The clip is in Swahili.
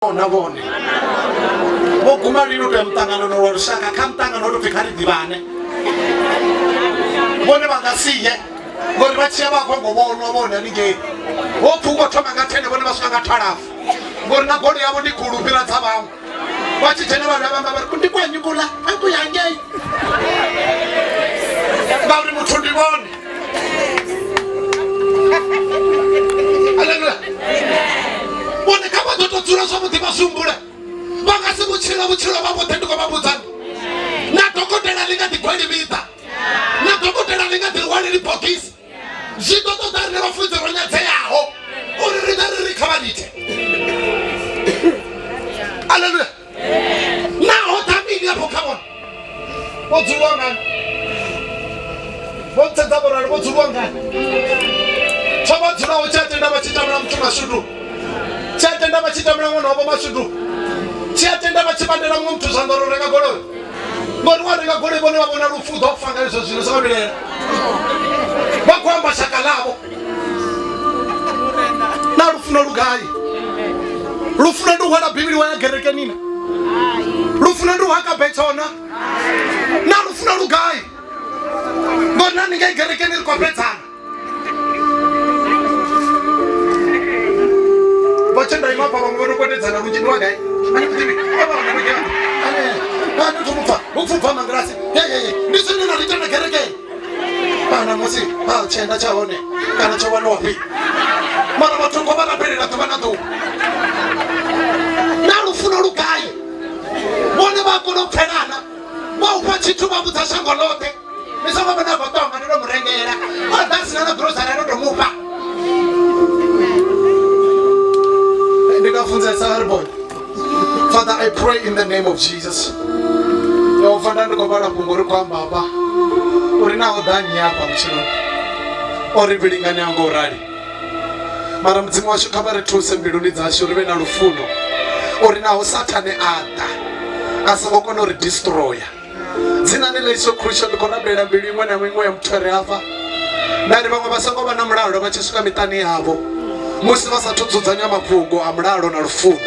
na vone vo kuma lino to mtangano no wa rushaka kha mtangano ro fikhari divane vone va nga siye ngori va chiya va khongo vona vona ni nge vo pfuko thoma nga 10 vone va swika nga 12 ngori na golo yavo ndi khulu pira dza vhaṅwe va tshi dzhena vanhu vha amba ndi kwa nyukula a ku ya ngei va ri muthu ndi vone aleluya vone kha va ḓo dzula zwavhuḓi vha sumbule vha nga si vhutshilo vha vhoṱhe ndi khou vha vhudzani na dokotela ḽi nga ḓi gweli miṱa na dokotela ḽi nga ḓi rwaleli bogisi zwi ḓo ṱoḓa rine vhafunzi ro nyadzeyaho uri rine ri kha vha lite aleluya naho ḓamini afho kha vona vho dzuliwa ngani vho ntsedza voralo vho dzuliwa ngani tsha vha dzulaho tshi a tenda vha tshi tamela muthu mashudu tshi a tenda vha tshi tamela ṅwana wavho mashudu tshi a tenda vha tshi bandela muṅwe muthu zwanḓa ro renga goloi ngori wa renga goloi vhone vha vhona lufu ḓo fa nga izwo zwino sa vha vhilela vha khou amba shaka ḽavho na lufuno lugai lufuno ndi hwela bivhili wa ya gerekeni na lufuno ndi hwaka bethona na lufuno lugai ngori na ninge gerekeni ri khou pedzana vachenda imapa vamwe vanokotedzana lunji ndiwagai ukupfa mangirasi ndisini nalitana kerekeni pana musi chenda chaone kana chawanopi mara vatongo vakaperera ḓuvha na ḓuvha na lufuno lugai vone va kona u pfelana va ufha tshithu vha vhudza shango ḽoṱhe ni songo vhona vatonga ndi ndo murengela adasina na grosari ndo mufha Father, I pray in the name of Jesus. Father, I pray mara mudzimu washu kha vha ri thuse mbiluni dzashu ri vhe na lufuno uri naho sathane aḓa a songo kona u ri destroya dzinani ḽa Yesu Kristo ndi khou rabelela mbilu iṅwe na iṅwe ya muthu a re afha nda ri vhaṅwe vha songo vha na mulalo vha tshi swika miṱani yavho musi vha sathu dzudzanya mafhungo a mulalo na lufuno